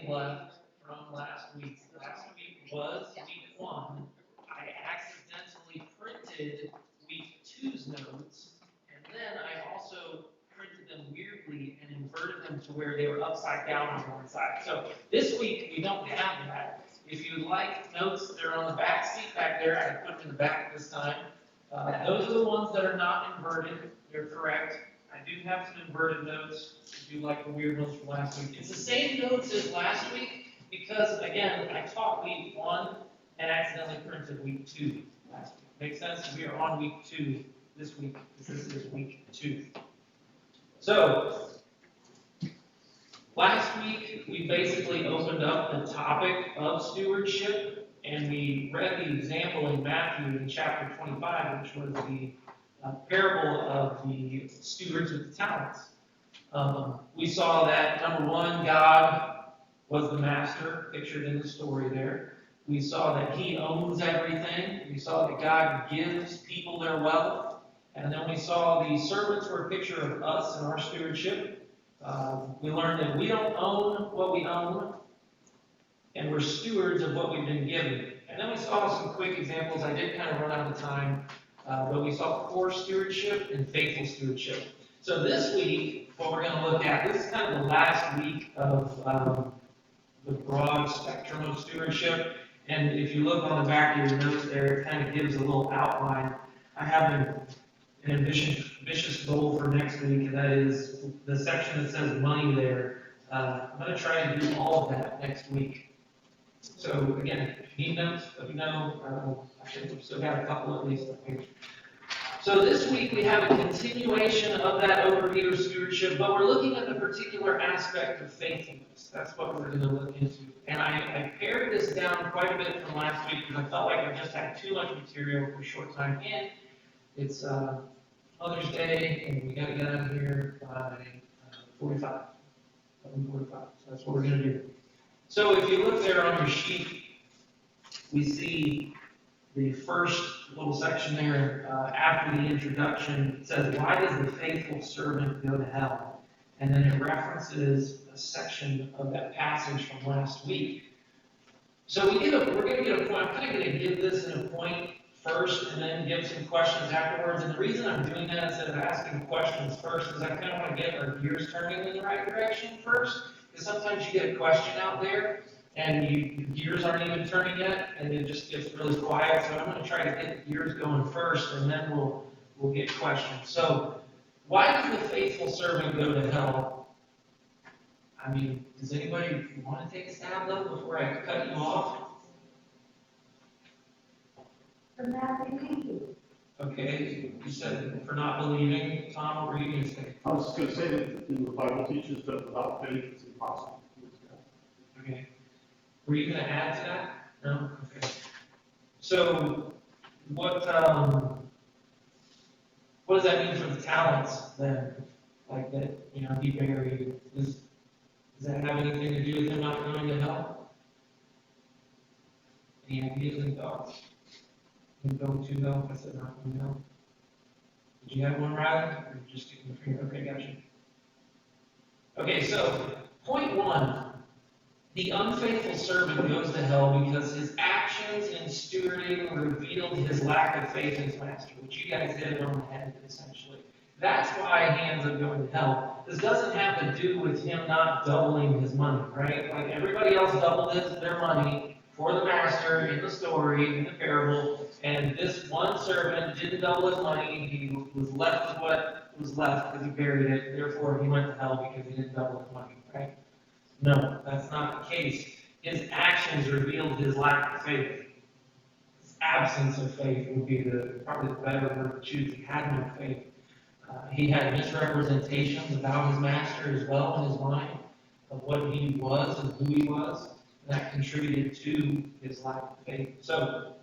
anything left from last week? Last week was week 1. I accidentally printed week 2's notes, and then I also printed them weirdly and inverted them to where they were upside down on one side. So this week we don't have that. If you like notes, they're on the back seat back there. I put them in the back this time. Those are the ones that are not inverted. They're correct. I do have some inverted notes. If you like the weird ones from last week. It's the same notes as last week because, again, I taught week 1 and accidentally printed week 2 last week. Make sense? We are on week 2 this week. This is week 2. So, last week we basically opened up the topic of stewardship and we read the example in Matthew in chapter 25, which was the parable of the stewards with the talents. We saw that, number 1, God was the master, pictured in the story there. We saw that He owns everything. We saw that God gives people their wealth. And then we saw the servants were a picture of us and our stewardship. We learned that we don't own what we own, and we're stewards of what we've been given. And then we saw some quick examples. I did kind of run out of time, but we saw poor stewardship and faithful stewardship. So this week, what we're going to look at, this is kind of the last week of the broad spectrum of stewardship. And if you look on the back of your notes there, it kind of gives a little outline. I have an ambitious goal for next week, and that is the section that says money there. I'm going to try and do all of that next week. So again, if you need notes, let me know. I think we've still got a couple at least. So this week we have a continuation of that overview of stewardship, but we're looking at the particular aspect of faithfulness. That's what we're going to look into. And I pared this down quite a bit from last week because I felt like I just had too much material for a short time. And it's Mother's Day, and we got to get out of here by 11:45. So that's what we're going to do. So if you look there on your sheet, we see the first little section there after the introduction. It says, "Why does the faithful servant go to hell?" And then it references a section of that passage from last week. So we're going to get a point. I'm kind of going to give this in a point first and then give some questions afterwards. And the reason I'm doing that instead of asking questions first is I kind of want to get our gears turning in the right direction first. Because sometimes you get a question out there and your gears aren't even turning yet and it just gets really quiet. So I'm going to try to get the gears going first and then we'll get questions. So why does the faithful servant go to hell? I mean, does anybody want to take a stab though before I cut you off? For not believing. Okay, you said for not believing. Tom, what were you going to say? I was just going to say that the Bible teaches that without faith it's impossible to please God. Okay. Were you going to add to that? No? Okay. So, what does that mean for the talents then? Like that, he buried. Does that have anything to do with him not going to hell? Any ideas and thoughts? Going to hell? I said not going to hell. Did you have one, Riley? Or you just sticking your finger? Okay, gotcha. Okay, so point 1. The unfaithful servant goes to hell because his actions in stewarding revealed his lack of faith in his master, which you guys hit it on the head, essentially. That's why he ends up going to hell. This doesn't have to do with him not doubling his money, right? Like everybody else doubled their money for the master in the story, in the parable, and this one servant didn't double his money. He was left with what was left because he buried it. Therefore, he went to hell because he didn't double his money, right? No, that's not the case. His actions revealed his lack of faith. His absence of faith would be probably the better word to choose. He had no faith. He had misrepresentations about his master as well in his mind of what he was and who he was. That contributed to his lack of faith. So,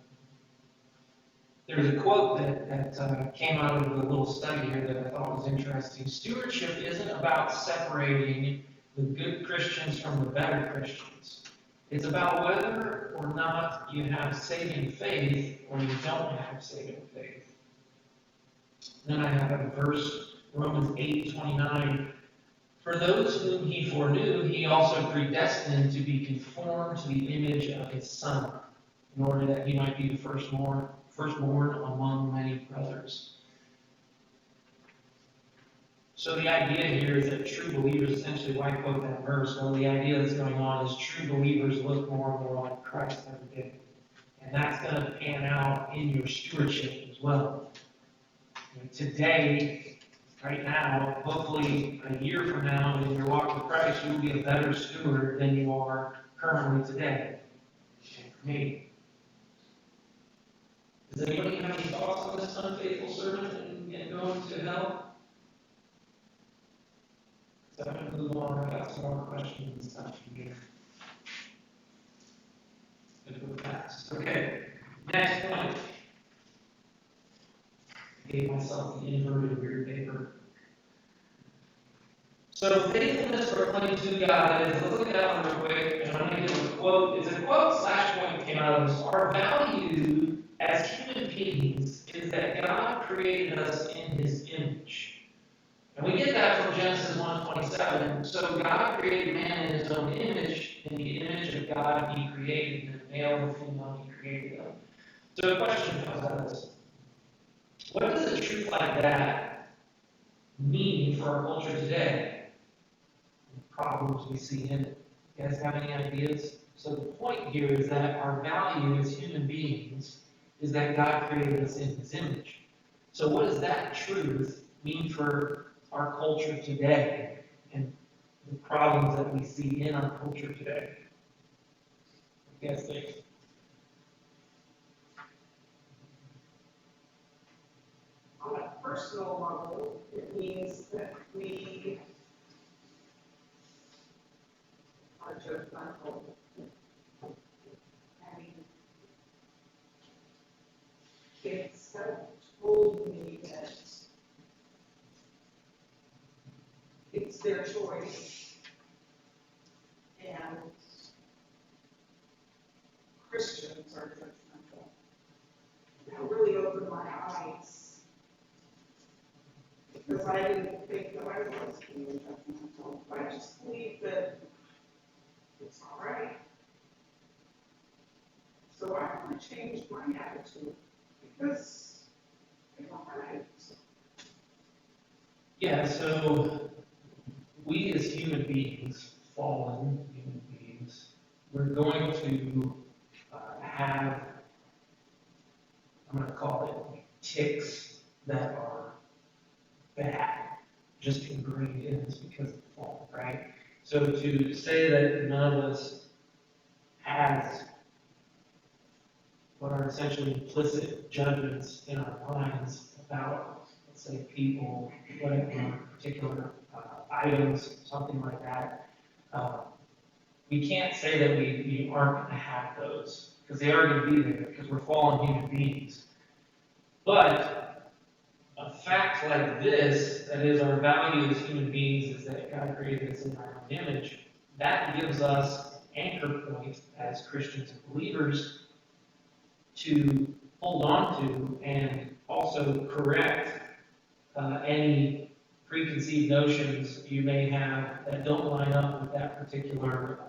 there's a quote that came out of the little study here that I thought was interesting. Stewardship isn't about separating the good Christians from the better Christians. It's about whether or not you have saving faith or you don't have saving faith. Then I have a verse, Romans 8:29. For those whom he foreknew, he also predestined to be conformed to the image of his Son, in order that he might be the firstborn among many brothers. So the idea here is that true believers, essentially why I quote that verse, well, the idea that's going on is true believers look more and more like Christ every day. And that's going to pan out in your stewardship as well. Today, right now, hopefully a year from now, in your walk with Christ, you will be a better steward than you are currently today. And for me. Does anybody have any thoughts on this unfaithful servant and going to hell? So I'm going to move on. I've got some more questions and stuff here. Going to go fast. Okay. Next point. I gave myself the inverted weird paper. So faithfulness proclaimed to God is, let's look at that one real quick, and I'm going to give a quote. It's a quote slash point that came out of this. Our value as human beings is that God created us in his image. And we get that from Genesis 1:27. So God created man in his own image. In the image of God he created him. Male and female he created them. So the question comes out of this. What does a truth like that mean for our culture today? The problems we see in it. You guys have any ideas? So the point here is that our value as human beings is that God created us in his image. So what does that truth mean for our culture today and the problems that we see in our culture today? What do you guys think? On a personal level, it means that we are judgmental. I mean, it's told me that it's their choice, and Christians are judgmental. That really opened my eyes, because I didn't think that I was being judgmental. I just believe that it's all right. So I want to change my attitude, because it's all right. Yeah, so we as human beings, fallen human beings, we're going to have, I'm going to call it ticks that are bad, just ingrained in us because of the fall, right? So to say that none of us has what are essentially implicit judgments in our minds about, let's say, people, whatever, particular items, something like that. We can't say that we aren't going to have those, because they are going to be there, because we're fallen human beings. But a fact like this, that is our value as human beings, is that God created us in our own image, that gives us an anchor point as Christians and believers to hold on to and also correct any preconceived notions you may have that don't line up with that particular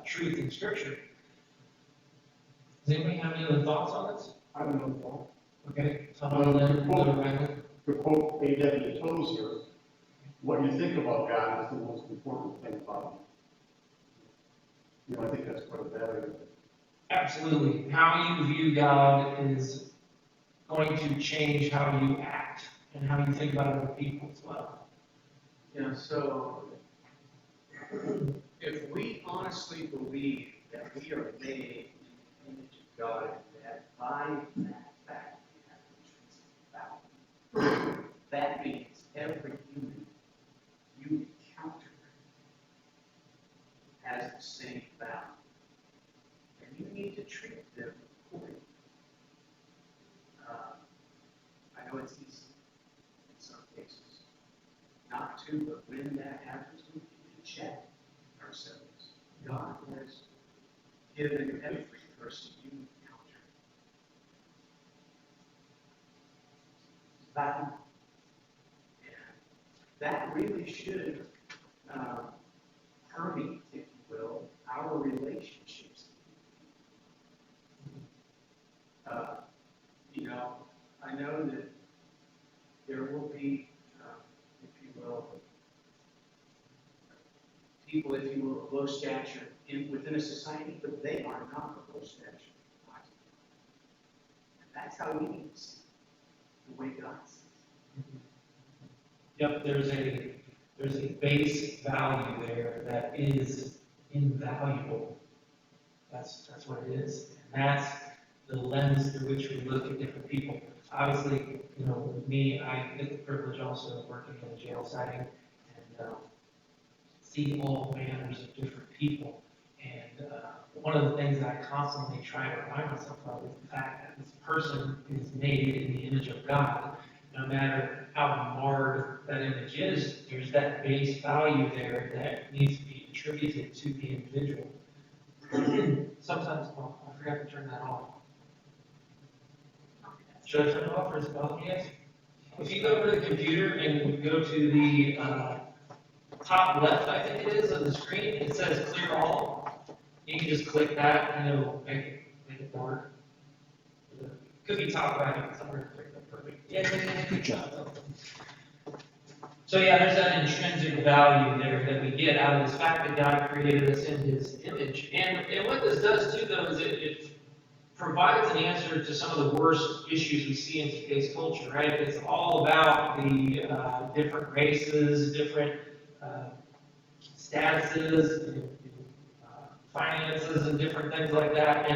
truth in Scripture. Does anybody have any other thoughts on this? I don't know. Okay, someone then go to Ryan. To quote A.W. Tozer, what you think about God is the most important thing about him. I think that's quite a value. Absolutely. How you view God is going to change how you act and how you think about other people as well. Yeah, so if we honestly believe that we are made in the image of God, and that by that fact we have intrinsic value, that means every human you encounter has the same value. And you need to treat them accordingly. I know it's easy in some cases not to, but when that happens, we need to check ourselves. God has given every person you encounter value. And that really should permeate, if you will, our relationships. You know, I know that there will be, if you will, people, if you will, of low stature within a society, but they are not of low stature. And that's how we need to see the way God sees. Yep, there's a base value there that is invaluable. That's what it is. And that's the lens through which we look at different people. Obviously, you know, with me, I get the privilege also of working in a jail setting and see all manners of different people. And one of the things that I constantly try to remind myself of is the fact that this person is made in the image of God. No matter how marred that image is, there's that base value there that needs to be attributed to the individual. Sometimes, oh, I forgot to turn that off. Should I turn it off or is it bothering you guys? If you go over to the computer and go to the top left, I think it is, of the screen, it says clear all. You can just click that and it'll make it dark. Could be top right, somewhere click that perfect. Yeah, good job. So yeah, there's that intrinsic value there that we get out of this fact that God created us in His image. And what this does too, though, is it provides an answer to some of the worst issues we see in today's culture, right? It's all about the different races, different statuses, finances, and different things like that.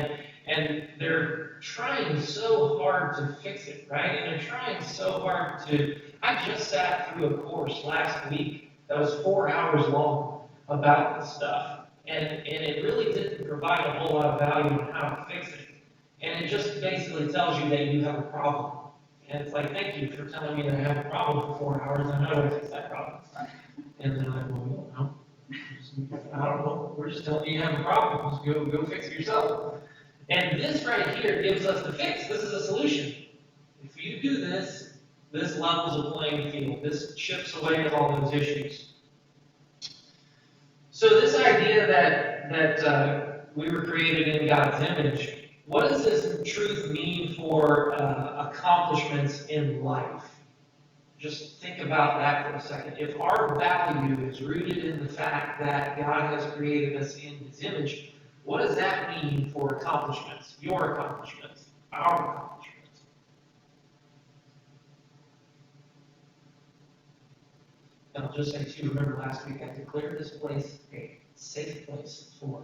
And they're trying so hard to fix it, right? And they're trying so hard to. I just sat through a course last week that was 4 hours long about this stuff. And it really didn't provide a whole lot of value on how to fix it. And it just basically tells you that you have a problem. And it's like, thank you for telling me that I have a problem for 4 hours, and how do I fix that problem? And then I'm like, well, I don't know. We're just telling you you have a problem. Just go fix it yourself. And this right here gives us the fix. This is a solution. If you do this, this levels the playing field. This chips away at all those issues. So this idea that we were created in God's image, what does this truth mean for accomplishments in life? Just think about that for a second. If our value is rooted in the fact that God has created us in His image, what does that mean for accomplishments? Your accomplishments, our accomplishments. And I'll just say too, remember last week I declared this place a safe place for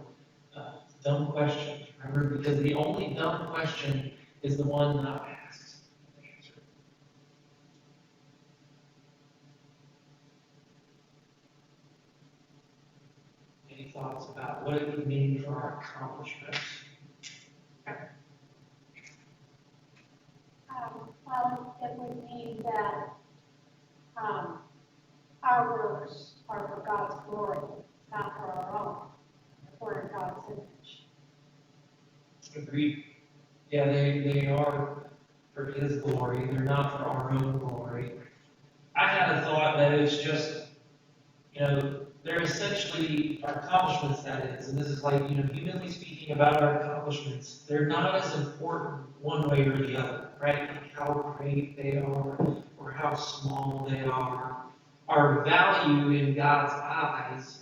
dumb questions. Remember, because the only dumb question is the one not asked. Any thoughts about what it would mean for our accomplishments? Well, it would mean that our works are for God's glory, not for our own. We're in God's image. Agreed. Yeah, they are for His glory. They're not for our own glory. I had a thought that it's just, they're essentially our accomplishments, that is. And this is like, humanly speaking about our accomplishments, they're not as important one way or the other, right? Like how great they are or how small they are. Our value in God's eyes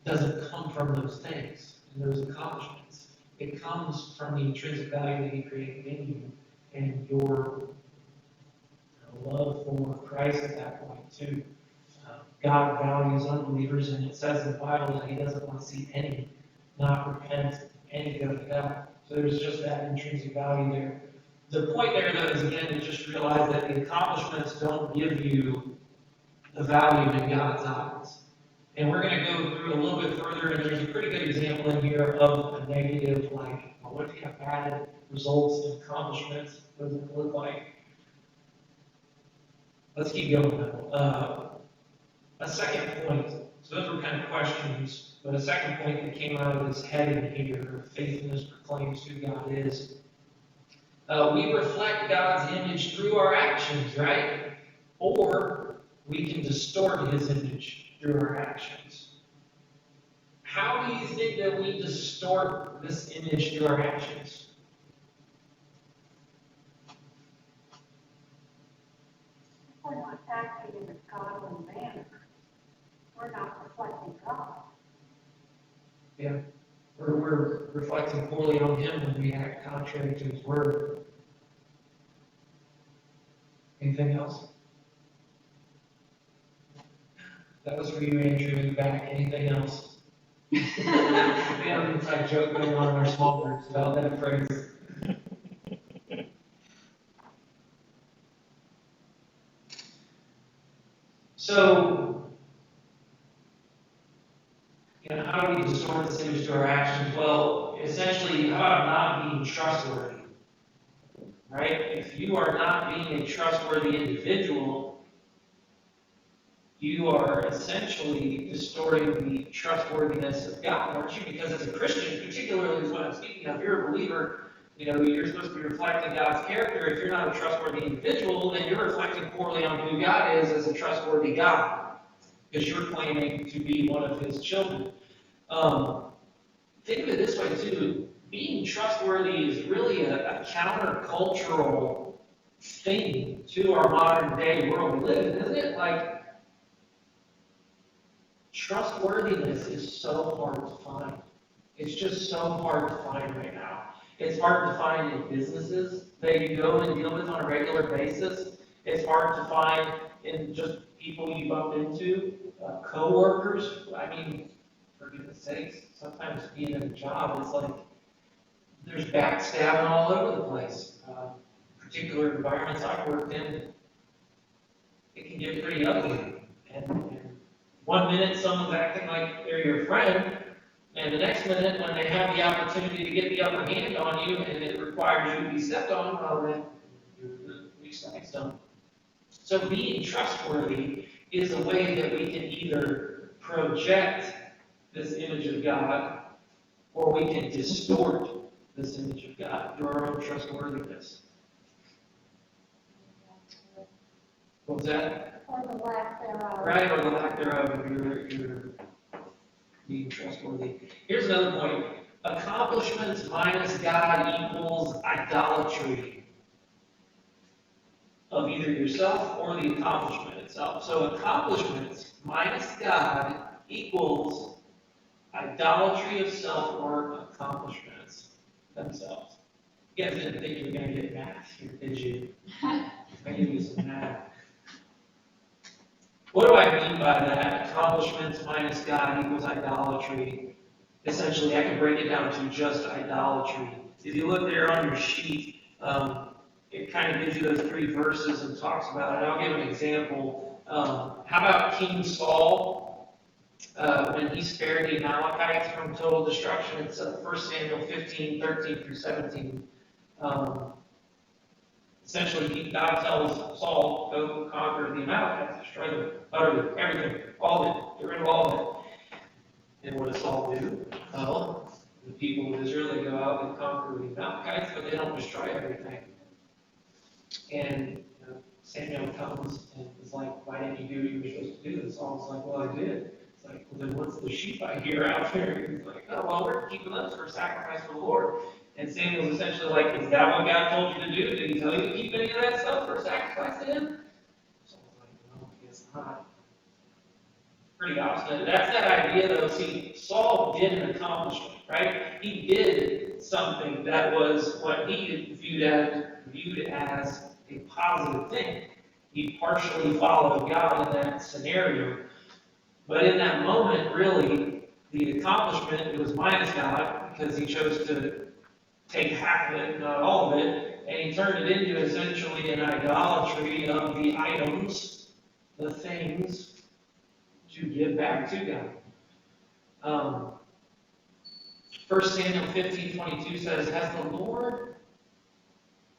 doesn't come from those things and those accomplishments. It comes from the intrinsic value that He created in you and your love for Christ at that point too. God values unbelievers, and it says in the Bible that He doesn't want to see any not repent, any go to hell. So there's just that intrinsic value there. The point there, though, is again to just realize that the accomplishments don't give you the value in God's eyes. And we're going to go through a little bit further, and there's a pretty good example in here of a negative, like, well, what if you have bad results and accomplishments? What does it look like? Let's keep going now. A second point, so those were kind of questions, but a second point that came out of this heading here, faithfulness proclaims who God is. We reflect God's image through our actions, right? Or we can distort His image through our actions. How do you think that we distort this image through our actions? If we're not acting in a godly manner, we're not reflecting God. Yeah. We're reflecting poorly on Him when we act contrary to His Word. Anything else? That was for you, Andrew, in the back. Anything else? We have an inside joke going on in our small groups about that phrase. So, how do we distort this image to our actions? Well, essentially, how about not being trustworthy? Right? If you are not being a trustworthy individual, you are essentially distorting the trustworthiness of God, aren't you? Because as a Christian, particularly is what I'm speaking of, you're a believer, you're supposed to be reflecting God's character. If you're not a trustworthy individual, then you're reflecting poorly on who God is as a trustworthy God, because you're claiming to be one of His children. Think of it this way, too. Being trustworthy is really a countercultural thing to our modern day world we live in, isn't it? Like, trustworthiness is so hard to find. It's just so hard to find right now. It's hard to find in businesses that you go and deal with on a regular basis. It's hard to find in just people you bump into, co-workers. I mean, for goodness sakes, sometimes being in a job is like, there's backstabbing all over the place. Particular environments I've worked in, it can get pretty ugly. And 1 minute someone's acting like they're your friend, and the next minute when they have the opportunity to get the upper hand on you and it requires you to be stepped on, well then, you're weak against them. So being trustworthy is a way that we can either project this image of God, or we can distort this image of God through our own trustworthiness. What was that? Or the lack thereof. Right, or the lack thereof, if you're being trustworthy. Here's another point. Accomplishments minus God equals idolatry of either yourself or the accomplishment itself. So accomplishments minus God equals idolatry of self or accomplishments themselves. You guys didn't think you were going to get math here, did you? I give you some math. What do I mean by that? Accomplishments minus God equals idolatry. Essentially, I can break it down to just idolatry. If you look there on your sheet, it kind of gives you those 3 verses and talks about it. I'll give an example. How about King Saul? When he spared the Amalekites from total destruction, it's 1 Samuel 15, 13 through 17. Essentially, God tells Saul, go conquer the Amalekites, destroy them, utterly, everything, all of it, get rid of all of it. And what does Saul do? Well, the people of Israel, they go out and conquer the Amalekites, but they don't destroy everything. And Samuel comes and is like, why didn't you do what you were supposed to do? And Saul's like, well, I did. It's like, well, then what's the sheep I hear out there? He's like, oh, well, we're keeping us for sacrifice for the Lord. And Samuel's essentially like, is that what God told you to do? Did He tell you to keep any of that stuff for sacrifice to Him? Saul's like, no, I guess not. Pretty obstinate. That's that idea, though. See, Saul did an accomplishment, right? He did something that was what he viewed as a positive thing. He partially followed God in that scenario. But in that moment, really, the accomplishment, it was minus God, because he chose to take half of it, not all of it, and he turned it into essentially an idolatry of the items, the things, to give back to God. 1 Samuel 15:22 says, has the Lord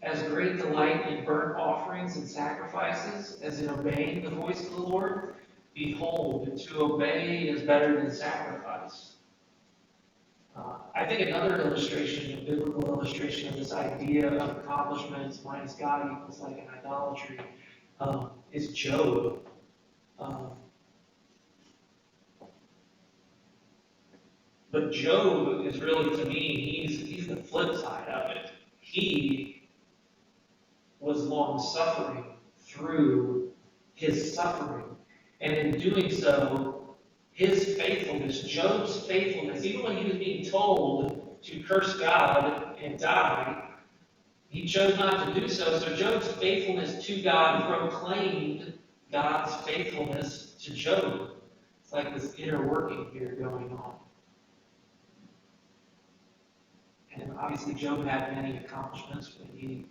as great delight in burnt offerings and sacrifices as in obeying the voice of the Lord? Behold, to obey is better than sacrifice. I think another illustration, a biblical illustration of this idea of accomplishments minus God equals like an idolatry, is Job. But Job is really, to me, he's the flip side of it. He was long suffering through his suffering. And in doing so, his faithfulness, Job's faithfulness, even when he was being told to curse God and die, he chose not to do so. So Job's faithfulness to God proclaimed God's faithfulness to Job. It's like this inner working here going on. And obviously Job had many accomplishments when he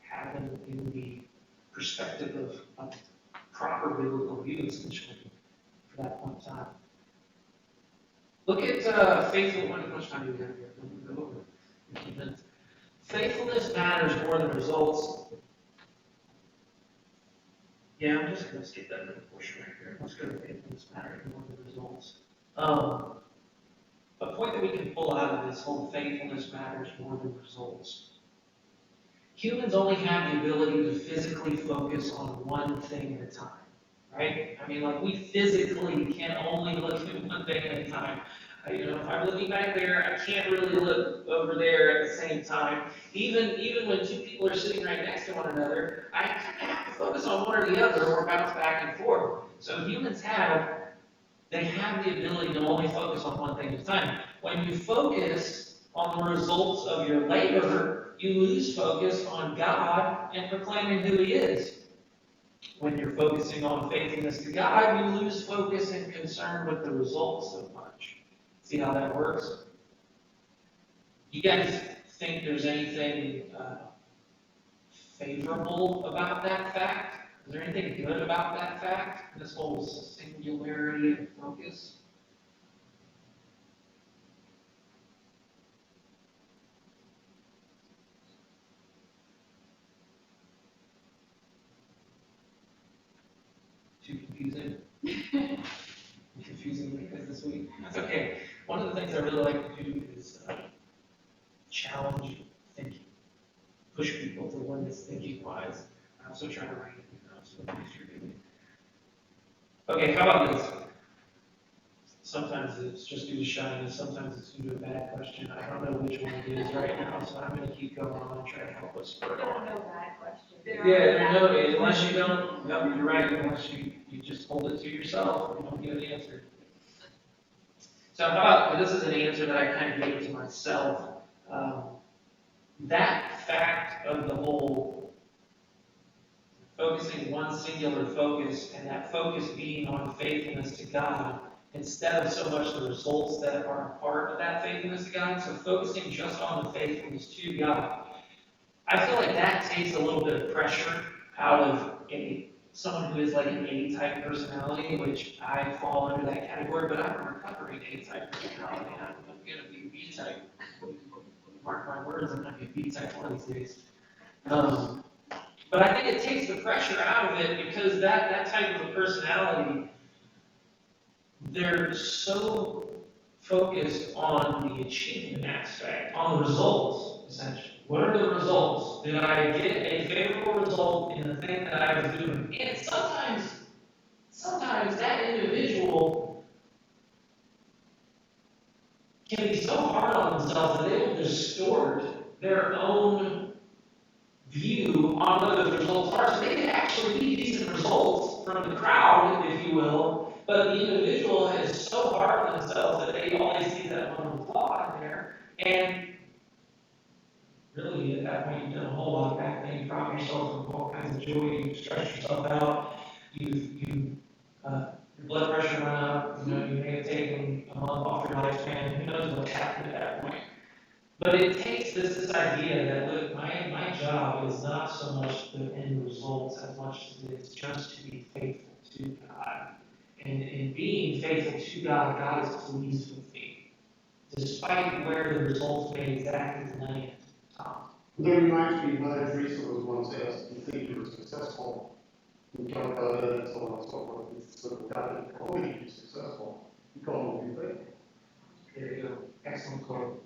had them in the perspective of proper biblical view, essentially, for that point in time. Look at faithful. How much time do we have here? We'll go over 15 minutes. Faithfulness matters more than results. Yeah, I'm just going to skip that little portion right here. Let's go to faithfulness matters more than results. A point that we can pull out of this whole faithfulness matters more than results. Humans only have the ability to physically focus on one thing at a time, right? I mean, like, we physically can only look at one thing at a time. If I'm looking back there, I can't really look over there at the same time. Even when two people are sitting right next to one another, I kind of have to focus on one or the other or bounce back and forth. So humans have the ability to only focus on one thing at a time. When you focus on the results of your labor, you lose focus on God and proclaiming who He is. When you're focusing on faithfulness to God, you lose focus and concern with the results so much. See how that works? You guys think there's anything favorable about that fact? Is there anything good about that fact? This whole singularity of focus? Too confusing? Confusing because this week? That's okay. One of the things I really like to do is challenge thinking. Push people to limits thinking wise. I also try to write it down so at least you're doing. Okay, how about this? Sometimes it's just due to shyness, sometimes it's due to a bad question. I don't know which one it is right now, so I'm going to keep going on and try to help us spur it on. No bad question. Yeah, no, unless you don't, no, you're right, unless you just hold it to yourself, you don't give an answer. So how about, this is an answer that I kind of gave to myself. That fact of the whole focusing one singular focus, and that focus being on faithfulness to God, instead of so much the results that are a part of that faithfulness to God, so focusing just on the faithfulness to God. I feel like that takes a little bit of pressure out of someone who is like an A-type personality, which I fall under that category, but I'm a recovering A-type personality. I'm going to be B-type. Mark my words, I'm going to be B-type one of these days. But I think it takes the pressure out of it because that type of a personality, they're so focused on the achievement aspect, on the results, essentially. What are the results? Did I get a favorable result in the thing that I was doing? And sometimes that individual can be so hard on themselves that they will distort their own view on what those results are. So they can actually be decent results from the crowd, if you will, but the individual is so hard on themselves that they always see that one flaw in there. And really, at that point, you've done a whole lot of bad things. You rob yourself of all kinds of joy. You stress yourself out. Your blood pressure went up. You may have taken a month off your lifespan. Who knows what's happened at that point? But it takes this idea that, look, my job is not so much the end results as much as it is just to be faithful to God. And in being faithful to God, God is pleased with me, despite where the results may exactly land. That reminds me, Mother Teresa was once asked, "Do you think you were successful?" We talk about it and so on and so forth. So God didn't call me to be successful. He called me to be faithful. There you go. Excellent quote.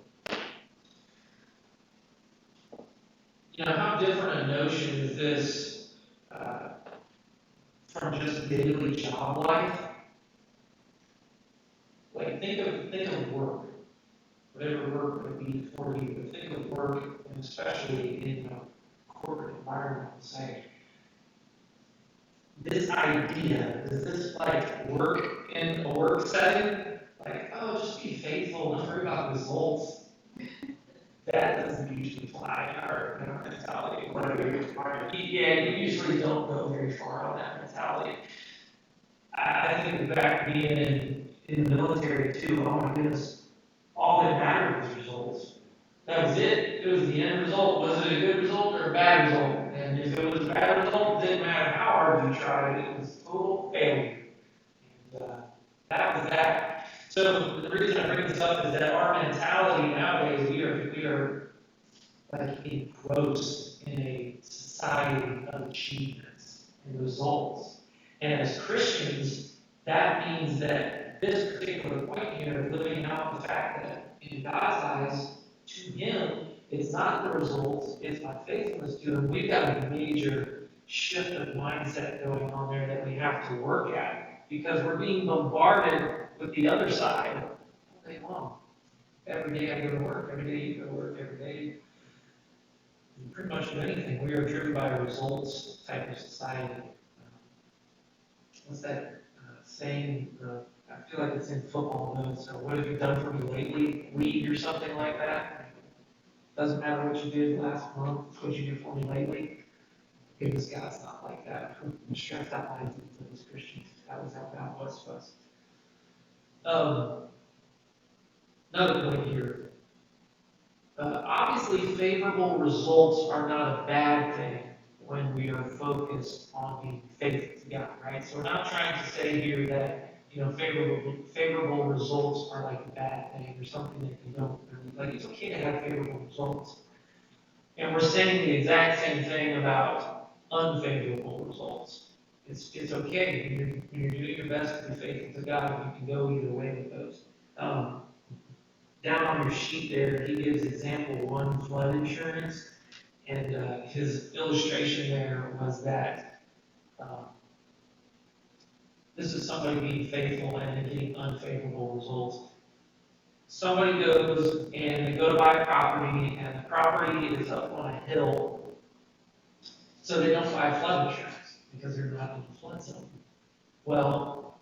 How different a notion is this from just daily job life? Like, think of work. whatever work would be for you. But think of work, and especially in a corporate environment, and say, this idea, does this like work in a work setting? Like, oh, just be faithful, don't worry about results. That doesn't usually fly in our mentality. Yeah, you usually don't go very far on that mentality. I think back being in the military too, oh my goodness, all that mattered was results. That was it. It was the end result. Was it a good result or a bad result? And if it was a bad result, it didn't matter how hard you tried, it was total failure. And that was that. So the reason I bring this up is that our mentality nowadays, we are like engrossed in a society of achievements and results. And as Christians, that means that this particular point here, living out the fact that in God's eyes, to Him, it's not the results, it's my faithfulness to Him. We've got a major shift of mindset going on there that we have to work at because we're being bombarded with the other side all day long. Every day I go to work, every day you go to work, every day. Pretty much with anything, we are driven by a results type of society. What's that saying? I feel like it's in football notes. So, what have you done for me lately? Weed or something like that. Doesn't matter what you did last month, it's what you did for me lately. Goodness, God's not like that. I'm stressed out by those Christians. That was how God was to us. Another point here. Obviously, favorable results are not a bad thing when we are focused on being faithful to God, right? So we're not trying to say here that favorable results are like a bad thing or something that you don't really like. It's okay to have favorable results, and we're saying the exact same thing about unfavorable results. It's okay when you're doing your best to be faithful to God. You can go either way with those. Down on your sheet there, he gives example 1 flood insurance, and his illustration there was that this is somebody being faithful and then getting unfavorable results. Somebody goes and they go to buy property, and the property is up on a hill, so they don't buy flood insurance because they're not in the flood zone. Well,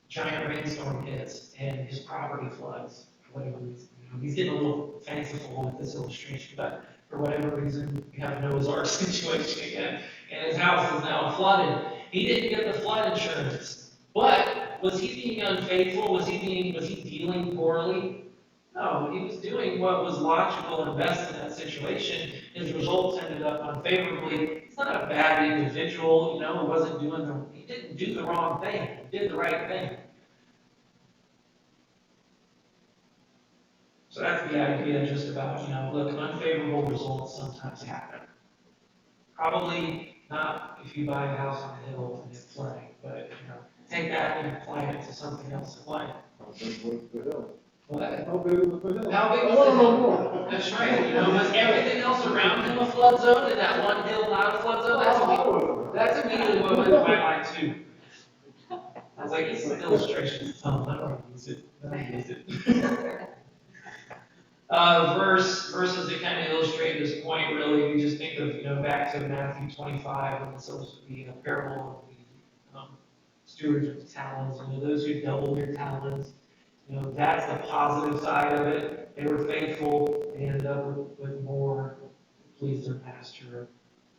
giant rainstorm hits, and his property floods for whatever reason. He's getting a little fanciful with this illustration, but for whatever reason, you have a Noah's Ark situation again, and his house is now flooded. He didn't get the flood insurance, but was he being unfaithful? Was he dealing poorly? No, he was doing what was logical and best in that situation. His results ended up unfavorably. He's not a bad individual, he didn't do the wrong thing. He did the right thing. So that's the idea just about, look, unfavorable results sometimes happen. Probably not if you buy a house on a hill and it's flooding, but, take that and apply it to something else in life. What? How big was the hill? How big was the hill? That's right. Was everything else around him a flood zone and that one hill not a flood zone? That's immediately what went into my mind too. I was like, it's an illustration. I don't use it. Verses that kind of illustrate this point, really, we just think of, back to Matthew 25, when it's supposed to be a parable of the stewards with talents, those who double their talents. That's the positive side of it. They were faithful, they ended up with more, to please their master.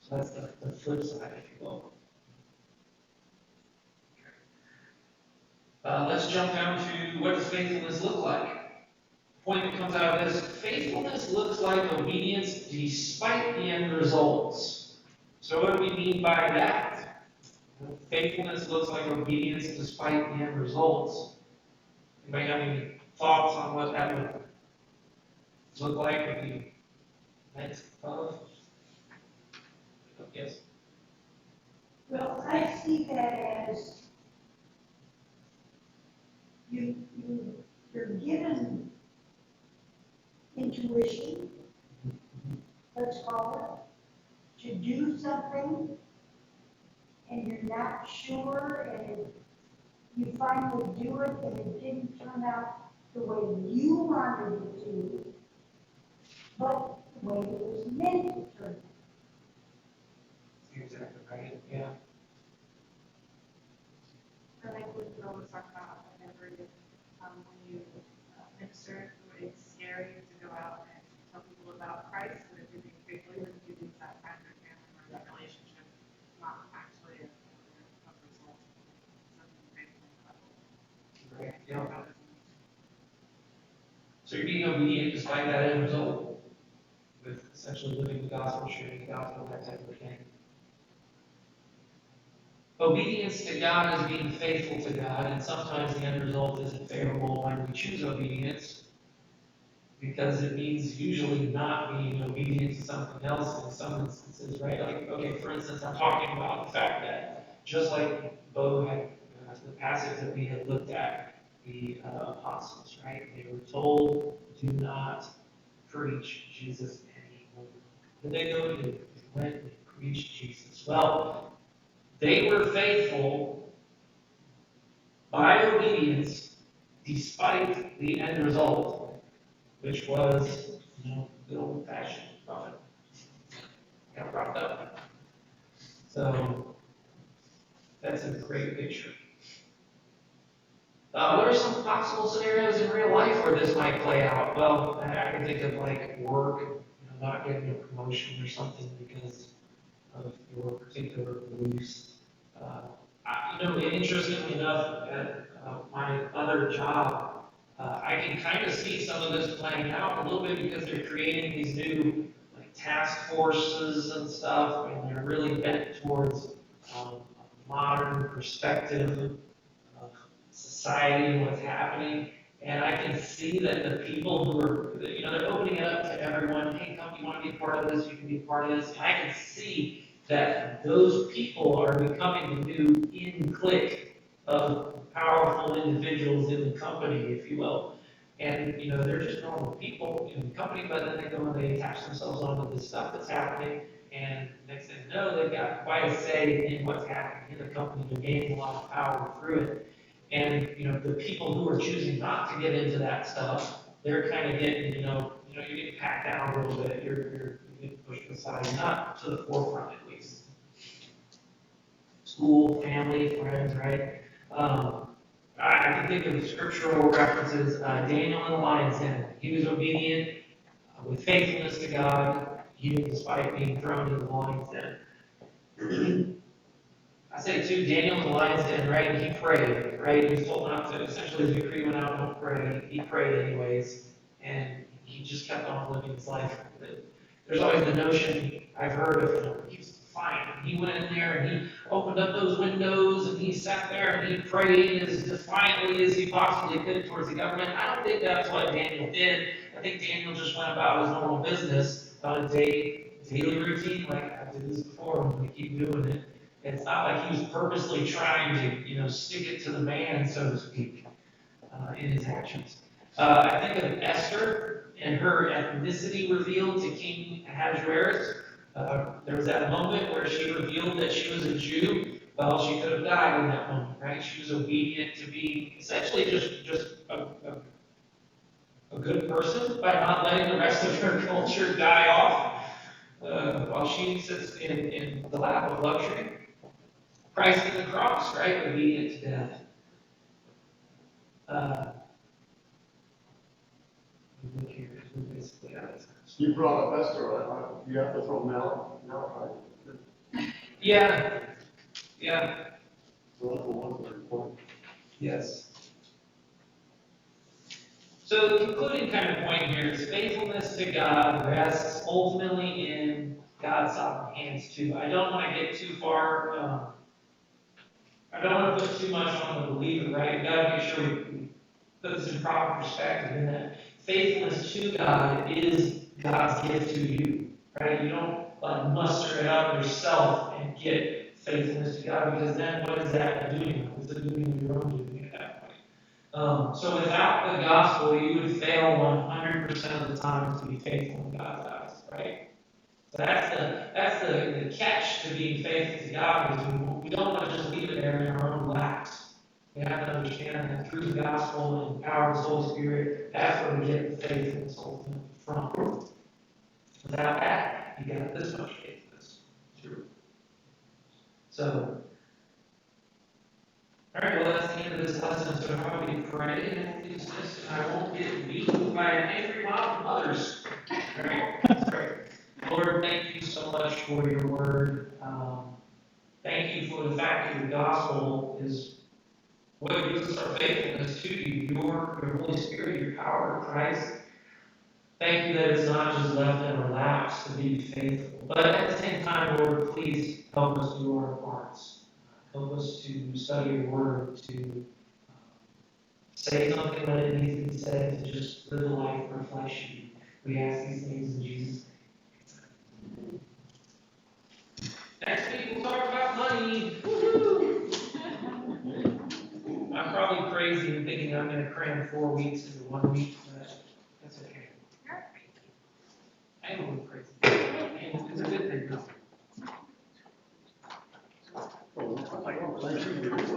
So that's the flip side, if you will. Let's jump down to what does faithfulness look like? Point that comes out of this, faithfulness looks like obedience despite the end results. So what do we mean by that? Faithfulness looks like obedience despite the end results. Anybody have any thoughts on what that would look like if you next of? Yes. Well, I see that as you're given intuition, let's call it, to do something, and you're not sure, and you finally do it, and it didn't turn out the way you wanted it to, but the way it was meant to turn. You're exactly right, yeah. I think we could almost talk about whenever you, when you minister, it's scary to go out and tell people about Christ, and if you're being faithful, even if you lose that friend or family or that relationship, it's not actually a result of something faithful. Right, yeah. So you're being obedient despite that end result, with essentially living the gospel, sharing the gospel, that type of thing. Obedience to God is being faithful to God, and sometimes the end result isn't favorable when we choose obedience, because it means usually not being obedient to something else in some instances, right? Like, okay, for instance, I'm talking about the fact that just like Bo had, the passage that we had looked at, the apostles, right? They were told, do not preach Jesus anymore. What did they go do? They went and preached Jesus. Well, they were faithful by obedience despite the end result, which was, the old-fashioned prophet. Got brought up. So that's a great picture. What are some possible scenarios in real life where this might play out? Well, I can think of like work, not getting a promotion or something because of your particular beliefs. Interestingly enough, at my other job, I can kind of see some of this playing out a little bit because they're creating these new like task forces and stuff, and they're really bent towards a modern perspective of society and what's happening. And I can see that the people who are, they're opening it up to everyone. Hey, come, you want to be a part of this? You can be a part of this. And I can see that those people are becoming the new in-clique of powerful individuals in the company, if you will. And, they're just normal people in the company, but then they go and they attach themselves onto the stuff that's happening. And next thing you know, they've got quite a say in what's happening in the company. They're gaining a lot of power through it. And, the people who are choosing not to get into that stuff, they're kind of getting, you're getting packed down a little bit. You're getting pushed aside, not to the forefront at least. School, family, friends, right? I can think of scriptural references. Daniel in the lion's den. He was obedient with faithfulness to God, even despite being thrown into the lion's den. I say too, Daniel in the lion's den, right? He prayed, right? He was told not to. Essentially, his decree went out, don't pray. He prayed anyways, and he just kept on living his life. There's always the notion I've heard of, he was defiant. He went in there and he opened up those windows and he sat there and he prayed as defiantly as he possibly could towards the government. I don't think that's what Daniel did. I think Daniel just went about his normal business on a daily routine. Like, I did this before, I'm going to keep doing it. It's not like he was purposely trying to, stick it to the man, so to speak, in his actions. I think of Esther and her ethnicity revealed to King Ahasuerus. There was that moment where she revealed that she was a Jew. Well, she could have died in that moment, right? She was obedient to be essentially just a good person by not letting the rest of her culture die off while she sits in the lap of luxury. Christ in the cross, right? Obedient to death. Look here, we're basically out of time. You brought up Esther, right? You have to throw Malachi. Yeah. So that's the one third point. Yes. So the concluding kind of point here is faithfulness to God rests ultimately in God's sovereign hands too. I don't want to get too far. I don't want to put too much on the believer, right? We've got to make sure we put this in proper perspective, and that faithfulness to God is God's gift to you, right? You don't muster it up yourself and get faithfulness to God, because then what is that doing? It's a doing of your own doing at that point. So without the gospel, you would fail 100% of the time to be faithful in God's eyes, right? So that's the catch to being faithful to God, is we don't want to just leave it there in our own laps. We have to understand that through the gospel and the power of the Holy Spirit, that's where we get the faithfulness ultimately from. Without that, you got this much faithfulness. True. So, all right, well, that's the end of this lesson. So, how do we pray and do this? And I won't get beaten by an angry mob of others. All right, let's pray. Lord, thank you so much for your word. Thank you for the fact that your gospel is what gives us our faithfulness to you, your Holy Spirit, your power, Christ. Thank you that it's not just left in our laps to be faithful. But at the same time, Lord, please help us do our parts. Help us to study your word, to say something when it needs to be said, to just live a life that reflects you. We ask these things in Jesus' name. Next week we'll talk about money. Woo-hoo! I'm probably crazy in thinking I'm going to cram 4 weeks into 1 week, but that's okay. You're crazy. I am a little crazy. And it's a good thing, though. Oh, thank you.